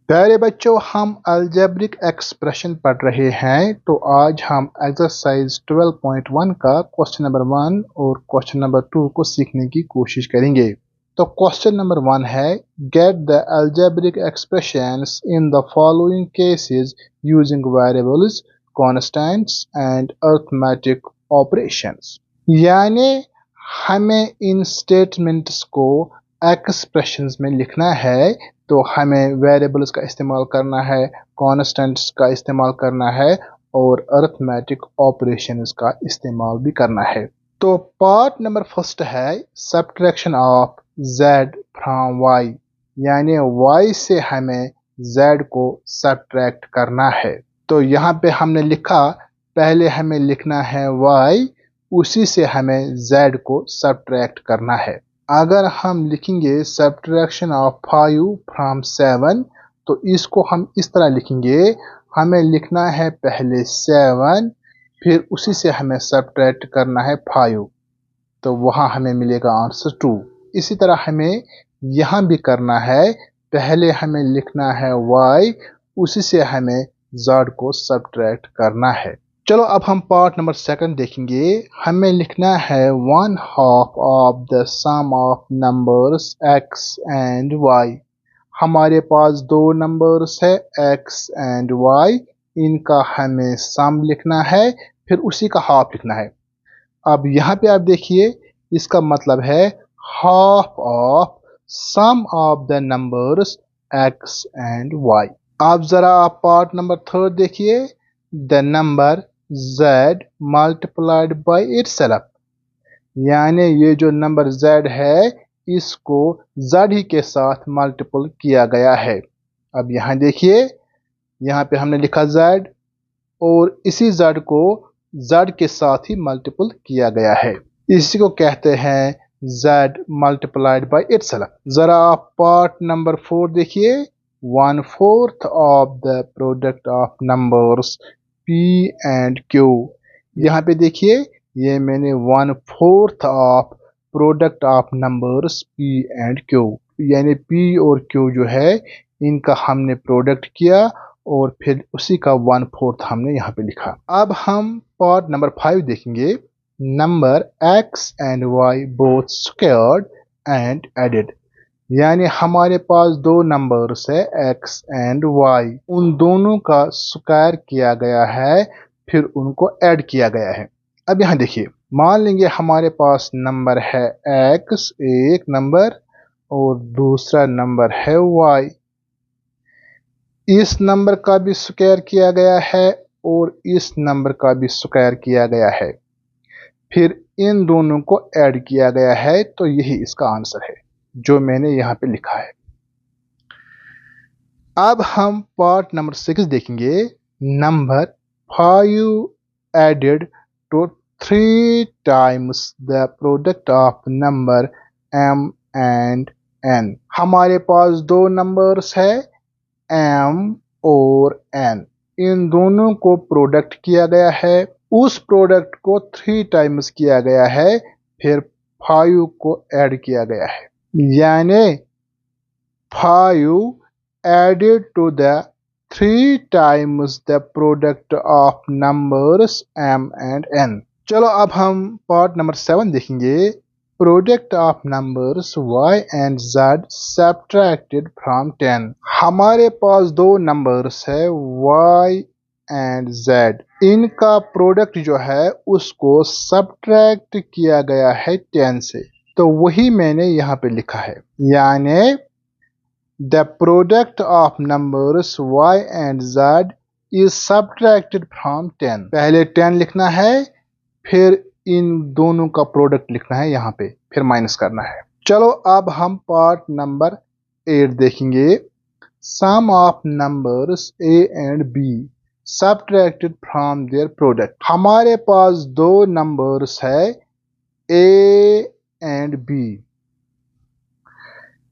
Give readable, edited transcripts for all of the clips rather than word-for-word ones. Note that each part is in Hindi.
प्यारे बच्चों, हम अलजेब्रिक एक्सप्रेशन पढ़ रहे हैं। तो आज हम एक्सरसाइज 12.1 का क्वेश्चन नंबर 1 और क्वेश्चन नंबर 2 को सीखने की कोशिश करेंगे। तो क्वेश्चन नंबर 1 है, get the algebraic expressions in the following cases using variables, constants and arithmetic operations. यानी हमें इन स्टेटमेंट्स को एक्सप्रेशंस में लिखना है। तो हमें वेरिएबल्स का इस्तेमाल करना है, कॉन्स्टेंट्स का इस्तेमाल करना है और अरिथमेटिक ऑपरेशंस का इस्तेमाल भी करना है। तो पार्ट नंबर फर्स्ट है subtraction of z from y, यानी y से हमें z को सब्ट्रैक्ट करना है। तो यहाँ पे हमने लिखा, पहले हमें लिखना है y, उसी से हमें z को सब्ट्रैक्ट करना है। अगर हम लिखेंगे सब्ट्रैक्शन ऑफ 5 फ्रॉम 7, तो इसको हम इस तरह लिखेंगे, हमें लिखना है पहले 7, फिर उसी से हमें सब्ट्रैक्ट करना है 5, तो वहाँ हमें मिलेगा आंसर 2। इसी तरह हमें यहाँ भी करना है, पहले हमें लिखना है y, उसी से हमें z को सब्ट्रैक्ट करना है। चलो अब हम पार्ट नंबर 2 देखेंगे। हमें लिखना है 1/2 of the sum of numbers x and y। हमारे पास दो नंबर्स है x एंड y, इनका हमें सम लिखना है, फिर उसी का हाफ लिखना है। अब यहाँ पे आप देखिए, इसका मतलब है half of sum of the numbers x and y। आप जरा आप पार्ट नंबर 3 देखिए, the number z multiplied by itself, यानी ये जो नंबर z है इसको z ही के साथ मल्टीपल किया गया है। अब यहाँ देखिए, यहाँ पे हमने लिखा z और इसी z को z के साथ ही मल्टीपल किया गया है, इसी को कहते हैं z मल्टीप्लाइड बाई इटसेल्फ। जरा आप पार्ट नंबर 4 देखिए, 1/4 of the product of numbers p and q। यहाँ पे देखिए, ये मैंने 1/4 of product of numbers p and q, यानी p और q जो है इनका हमने प्रोडक्ट किया और फिर उसी का 1/4 हमने यहाँ पे लिखा। अब हम पार्ट नंबर 5 देखेंगे। Number x and y both squared and added, यानी हमारे पास दो नंबर्स है x एंड y, उन दोनों का स्क्वायर किया गया है, फिर उनको ऐड किया गया है। अब यहाँ देखिए, मान लेंगे हमारे पास नंबर है x एक नंबर और दूसरा नंबर है y। इस नंबर का भी स्क्वायर किया गया है और इस नंबर का भी स्क्वायर किया गया है, फिर इन दोनों को ऐड किया गया है, तो यही इसका आंसर है जो मैंने यहाँ पे लिखा है। अब हम पार्ट नंबर 6 देखेंगे। Number 5 added to 3 times the product of number m and n। हमारे पास दो नंबर्स है m और n, इन दोनों को प्रोडक्ट किया गया है, उस प्रोडक्ट को 3 टाइम्स किया गया है, फिर 5 को ऐड किया गया है, यानी 5 added to the 3 times the product of numbers m and n। चलो अब हम पार्ट नंबर 7 देखेंगे। Product of numbers y and z subtracted from 10। हमारे पास दो नंबर्स है y एंड z, इनका प्रोडक्ट जो है उसको सब्ट्रैक्ट किया गया है 10 से, तो वही मैंने यहाँ पे लिखा है, यानी the product of numbers y and z is subtracted from 10। पहले 10 लिखना है, फिर इन दोनों का प्रोडक्ट लिखना है यहाँ पे, फिर माइनस करना है। चलो अब हम पार्ट नंबर 8 देखेंगे। Sum of numbers a and b subtracted from their product। हमारे पास दो नंबर्स है a and b,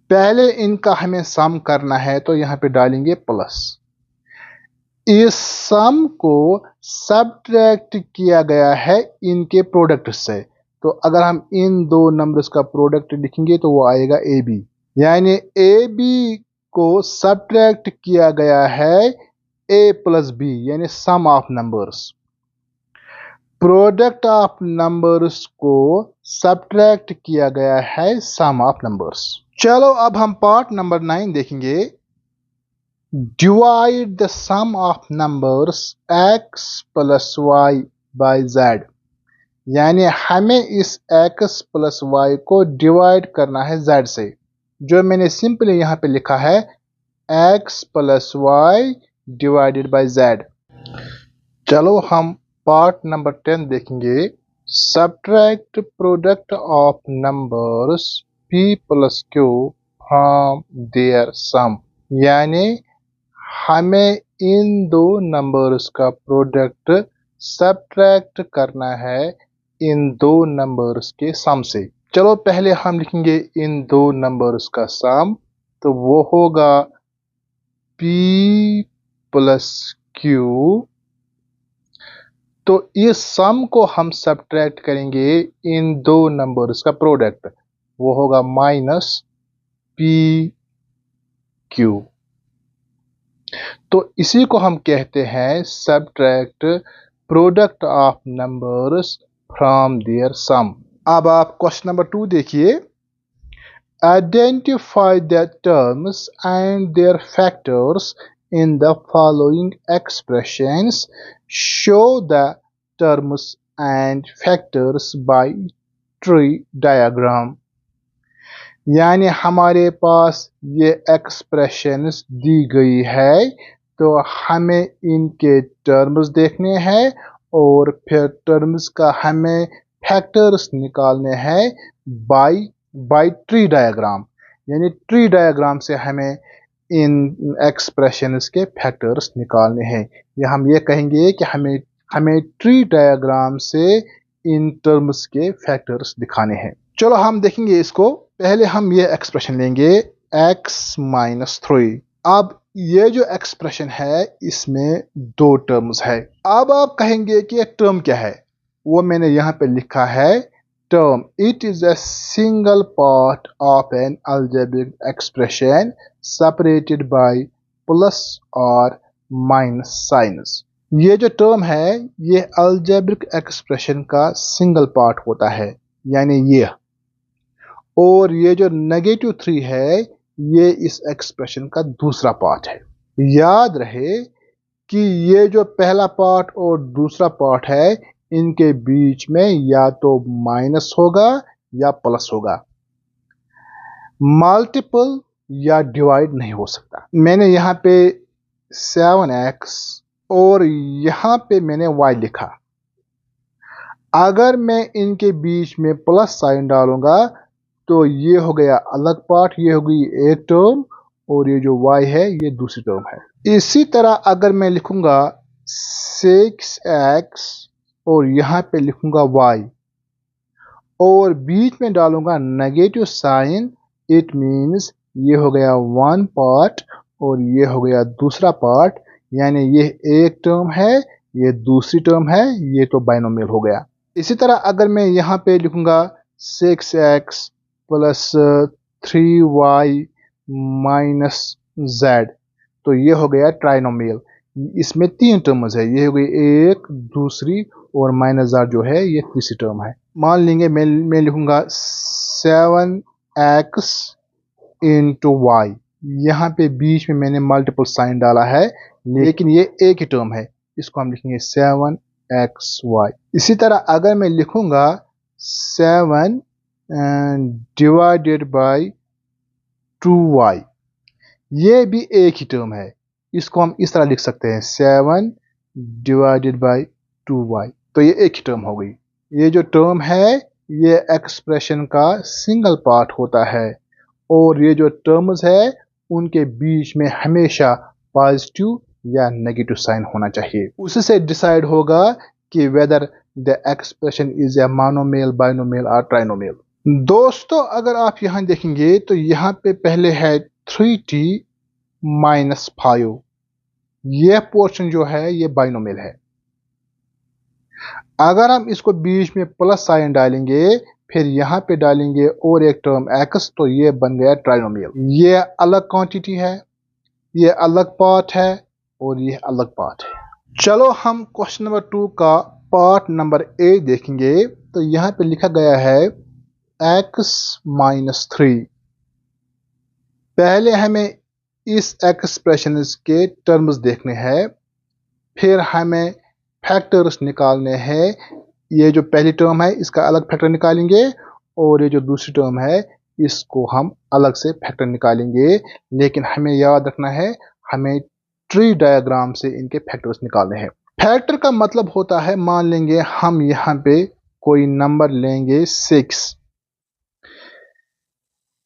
पहले इनका हमें सम करना है, तो यहाँ पे डालेंगे प्लस। इस सम को सब्ट्रैक्ट किया गया है इनके प्रोडक्ट से, तो अगर हम इन दो नंबर्स का प्रोडक्ट लिखेंगे तो वो आएगा ए बी, यानी ए बी को सब्ट्रैक्ट किया गया है a प्लस बी यानी sum of numbers. Product of numbers को सब्ट्रैक्ट किया गया है सम ऑफ नंबर्स। चलो अब हम पार्ट नंबर 9 देखेंगे। Divide the sum of numbers x plus y by z, यानी हमें इस x प्लस वाई को डिवाइड करना है z से, जो मैंने सिंपली यहाँ पे लिखा है x plus Y divided by z। चलो हम पार्ट नंबर 10 देखेंगे। Subtract product of numbers p plus q from their sum, यानी हमें इन दो नंबर्स का प्रोडक्ट सब्ट्रैक्ट करना है इन दो नंबर्स के सम से। चलो पहले हम लिखेंगे इन दो नंबर्स का सम, तो वो होगा p प्लस q। तो इस सम को हम सब्ट्रैक्ट करेंगे इन दो नंबर्स का प्रोडक्ट, वो होगा माइनस पी क्यू। तो इसी को हम कहते हैं subtract product of numbers from their sum. अब आप क्वेश्चन नंबर 2 देखिए। Identify the terms and their factors in the following expressions. Show the terms and factors by tree diagram। यानी हमारे पास ये एक्सप्रेशंस दी गई है, तो हमें इनके टर्म्स देखने हैं और फिर टर्म्स का हमें फैक्टर्स निकालने हैं बाय ट्री डायग्राम। यानी ट्री डायग्राम से हमें इन एक्सप्रेशंस के फैक्टर्स निकालने हैं, या हम ये कहेंगे कि हमें ट्री डायग्राम से इन टर्म्स के फैक्टर्स दिखाने हैं। चलो हम देखेंगे इसको। पहले हम ये एक्सप्रेशन लेंगे x माइनस 3। अब ये जो एक्सप्रेशन है इसमें दो टर्म्स है। अब आप कहेंगे कि ये टर्म क्या है, वो मैंने यहाँ पे लिखा है term. It is a single part of an algebraic expression separated by plus or minus signs। ये जो टर्म है ये अल्जेब्रिक एक्सप्रेशन का सिंगल पार्ट होता है, यानी ये। और ये जो नेगेटिव 3 है ये इस एक्सप्रेशन का दूसरा पार्ट है। याद रहे कि ये जो पहला पार्ट और दूसरा पार्ट है इनके बीच में या तो माइनस होगा या प्लस होगा, मल्टीपल या डिवाइड नहीं हो सकता। मैंने यहाँ पे 7x और यहाँ पे मैंने y लिखा। अगर मैं इनके बीच में प्लस साइन डालूंगा तो ये हो गया अलग पार्ट, ये हो गई एक टर्म, और ये जो y है ये दूसरी टर्म है। इसी तरह अगर मैं लिखूंगा 6x और यहाँ पे लिखूंगा y और बीच में डालूंगा नेगेटिव साइन, इट मीन्स ये हो गया वन पार्ट और ये हो गया दूसरा पार्ट, यानी ये एक टर्म है ये दूसरी टर्म है, ये तो बाइनोमियल हो गया। इसी तरह अगर मैं यहाँ पे लिखूंगा 6x plus 3y minus z, तो ये हो गया ट्राइनोमियल। इसमें तीन टर्म्स है, ये हो गई एक, दूसरी और माइनस z जो है ये तीसरी टर्म है। मान लेंगे मैं लिखूंगा 7x इंटू वाई, यहाँ पे बीच में मैंने मल्टीपल साइन डाला है लेकिन ये एक ही टर्म है, इसको हम लिखेंगे 7xy। इसी तरह अगर मैं लिखूंगा 7 डिवाइडेड बाई 2y, ये भी एक ही टर्म है, इसको हम इस तरह लिख सकते हैं 7 डिवाइडेड बाई 2y, तो ये एक ही टर्म हो गई। ये जो टर्म है ये एक्सप्रेशन का सिंगल पार्ट होता है और ये जो टर्म्स है उनके बीच में हमेशा पॉजिटिव या नेगेटिव साइन होना चाहिए। उससे डिसाइड होगा कि whether the expression is a monomial, binomial और ट्राइनोमियल। दोस्तों अगर आप यहाँ देखेंगे तो यहाँ पे पहले है 3t माइनस 5, यह पोर्शन जो है ये बाइनोमियल है। अगर हम इसको बीच में प्लस साइन डालेंगे फिर यहाँ पे डालेंगे और एक टर्म x, तो ये बन गया ट्राइनोमियल। ये अलग क्वांटिटी है, ये अलग पार्ट है और ये अलग पार्ट है। चलो हम क्वेश्चन नंबर 2 का पार्ट नंबर ए देखेंगे। तो यहाँ पे लिखा गया है x माइनस 3। पहले हमें इस एक्सप्रेशन के टर्म्स देखने हैं, फिर हमें फैक्टर्स निकालने हैं। ये जो पहली टर्म है इसका अलग फैक्टर निकालेंगे और ये जो दूसरी टर्म है इसको हम अलग से फैक्टर निकालेंगे। लेकिन हमें याद रखना है, हमें ट्री डायग्राम से इनके फैक्टर्स निकालने हैं। फैक्टर का मतलब होता है, मान लेंगे हम यहाँ पे कोई नंबर लेंगे 6।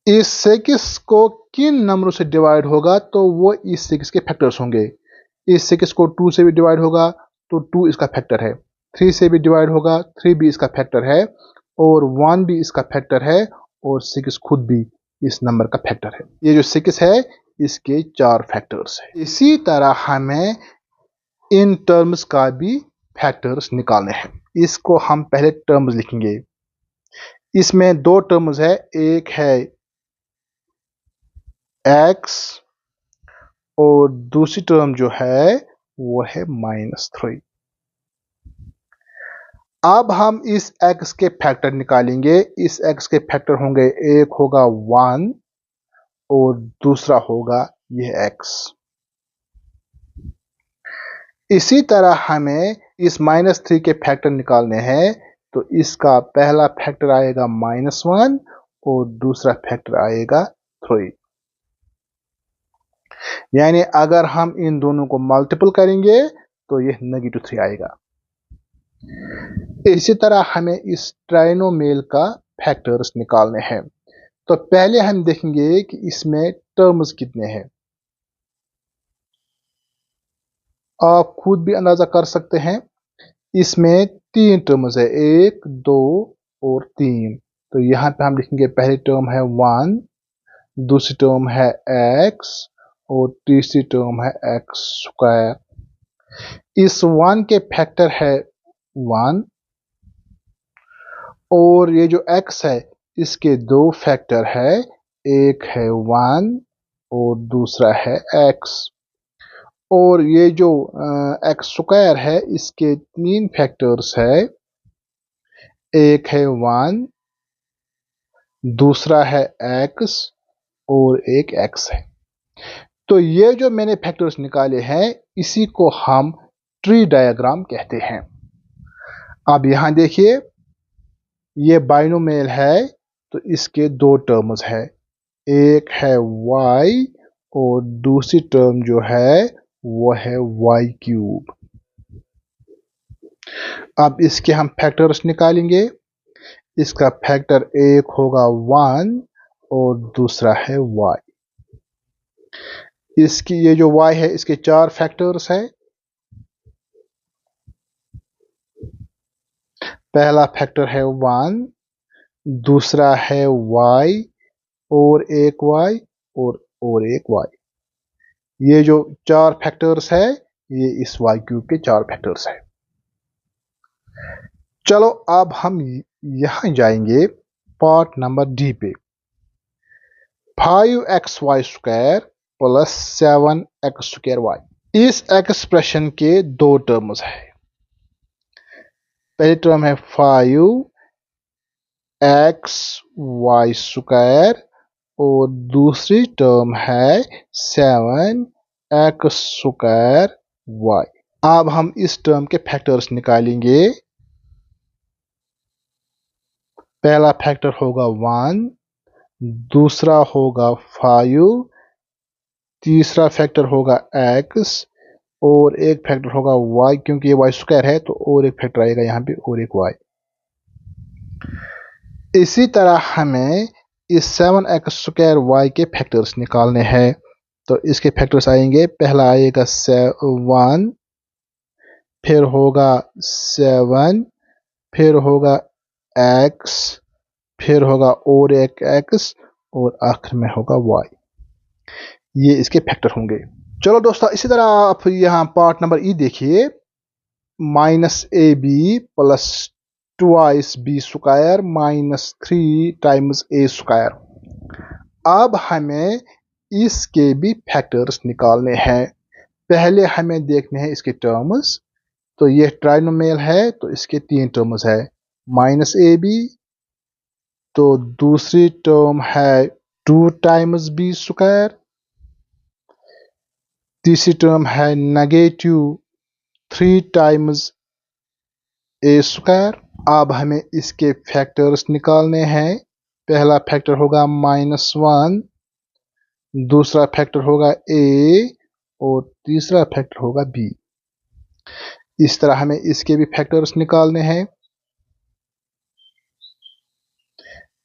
इस 6 को किन नंबरों से डिवाइड होगा तो वो इस 6 के फैक्टर्स होंगे। इस 6 को 2 से भी डिवाइड होगा तो 2 इसका फैक्टर है, 3 से भी डिवाइड होगा 3 भी इसका फैक्टर है और 1 भी इसका फैक्टर है और 6 खुद भी इस नंबर का फैक्टर है। ये जो 6 है इसके 4 फैक्टर्स है। इसी तरह हमें इन टर्म्स का भी फैक्टर्स निकालने हैं। इसको हम पहले टर्म्स लिखेंगे। इसमें 2 टर्म्स है, एक है x और दूसरी टर्म जो है वो है -3। अब हम इस x के फैक्टर निकालेंगे। इस x के फैक्टर होंगे, एक होगा 1 और दूसरा होगा यह x। इसी तरह हमें इस -3 के फैक्टर निकालने हैं। तो इसका पहला फैक्टर आएगा -1 और दूसरा फैक्टर आएगा 3। यानी अगर हम इन दोनों को मल्टीपल करेंगे तो यह -3 आएगा। इसी तरह हमें इस ट्राइनोमियल का फैक्टर्स निकालने हैं। तो पहले हम देखेंगे कि इसमें टर्म्स कितने हैं। आप खुद भी अंदाजा कर सकते हैं। इसमें 3 टर्म्स है, 1 2 और 3। तो यहाँ पे हम लिखेंगे पहली टर्म है 1, दूसरी टर्म है x और तीसरी टर्म है x²। इस 1 के फैक्टर है 1 और ये जो x है इसके 2 फैक्टर है, एक है 1 और दूसरा है x। और ये जो x² है इसके 3 फैक्टर्स है, एक है 1, दूसरा है x और एक x है। तो ये जो मैंने फैक्टर्स निकाले हैं इसी को हम ट्री डायग्राम कहते हैं। अब यहां देखिए, ये बाइनोमियल है तो इसके 2 टर्म्स है, एक है y और दूसरी टर्म जो है वो है y³। अब इसके हम फैक्टर्स निकालेंगे। इसका फैक्टर एक होगा 1 और दूसरा है y। इसकी ये जो y है इसके 4 फैक्टर्स है। पहला फैक्टर है 1, दूसरा है y और एक y और एक y। ये जो 4 फैक्टर्स है ये इस y³ के 4 फैक्टर्स है। चलो अब हम यहां जाएंगे पार्ट नंबर डी पे। 5xy² plus 7x²y। इस एक्सप्रेशन के 2 टर्म्स है। पहली टर्म है 5xy² और दूसरी टर्म है 7x²y। अब हम इस टर्म के फैक्टर्स निकालेंगे। पहला फैक्टर होगा 1, दूसरा होगा 5, तीसरा फैक्टर होगा x और एक फैक्टर होगा y, क्योंकि ये y² है तो और एक फैक्टर आएगा यहाँ पे और एक y। इसी तरह हमें इस 7x² के फैक्टर्स निकालने हैं। तो इसके फैक्टर्स आएंगे, पहला आएगा 1, फिर होगा 7, फिर होगा x, फिर होगा और एक x और आखिर में होगा y। ये इसके फैक्टर होंगे। चलो दोस्तों, इसी तरह आप यहाँ पार्ट नंबर ई देखिए। -ab plus twice B square minus 3 times A square. अब हमें इसके भी फैक्टर्स निकालने हैं। पहले हमें देखने हैं इसके टर्म्स। तो ये ट्राइनोमियल है तो इसके 3 टर्म्स है माइनस ए बी, तो दूसरी टर्म है 2 टाइम्स बी स्क्वायर, तीसरी टर्म है नेगेटिव 3 टाइम्स ए स्क्वायर। अब हमें इसके फैक्टर्स निकालने हैं। पहला फैक्टर होगा -1, दूसरा फैक्टर होगा ए और तीसरा फैक्टर होगा बी। इस तरह हमें इसके भी फैक्टर्स निकालने हैं।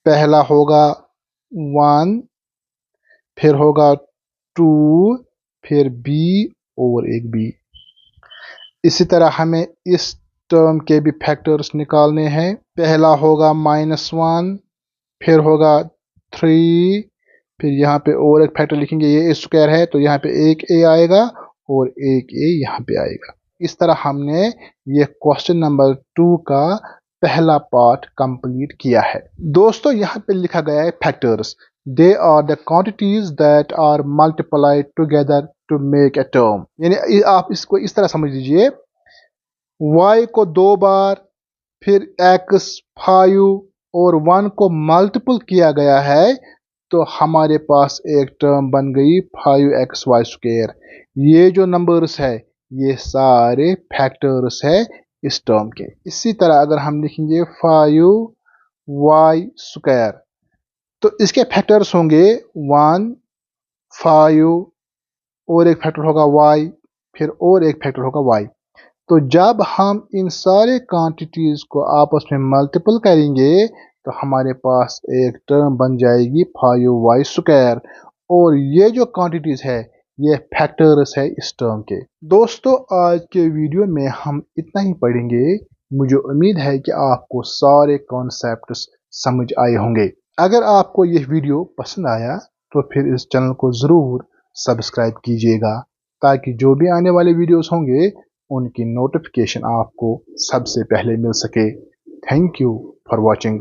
पहला होगा 1, फिर होगा 2, फिर बी और एक बी। इसी तरह हमें इस टर्म के भी फैक्टर्स निकालने हैं। पहला होगा -1, फिर होगा 3, फिर यहाँ पे और एक फैक्टर लिखेंगे, ये ए स्क्वायर है तो यहाँ पे एक ए आएगा और एक ए यहाँ पे आएगा। इस तरह हमने ये क्वेश्चन नंबर 2 का पहला पार्ट कंप्लीट किया है। दोस्तों यहाँ पे लिखा गया है factors, they are the quantities that are multiplied together to make a term. यानी आप इसको इस तरह समझ लीजिए, y को 2 बार, फिर x 5 और 1 को मल्टीपल किया गया है तो हमारे पास एक टर्म बन गई 5xy स्क्वायर। ये जो नंबर्स है ये सारे फैक्टर्स है इस टर्म के। इसी तरह अगर हम लिखेंगे 5y स्क्वायर तो इसके फैक्टर्स होंगे 1, 5 और एक फैक्टर होगा y, फिर और एक फैक्टर होगा y। तो जब हम इन सारे क्वांटिटीज को आपस में मल्टीपल करेंगे तो हमारे पास एक टर्म बन जाएगी 5y स्क्वायर। और ये जो क्वांटिटीज है ये फैक्टर्स है इस टर्म के। दोस्तों आज के वीडियो में हम इतना ही पढ़ेंगे। मुझे उम्मीद है कि आपको सारे कॉन्सेप्ट्स समझ आए होंगे। अगर आपको यह वीडियो पसंद आया तो फिर इस चैनल को ज़रूर सब्सक्राइब कीजिएगा ताकि जो भी आने वाले वीडियोस होंगे उनकी नोटिफिकेशन आपको सबसे पहले मिल सके। Thank you for watching.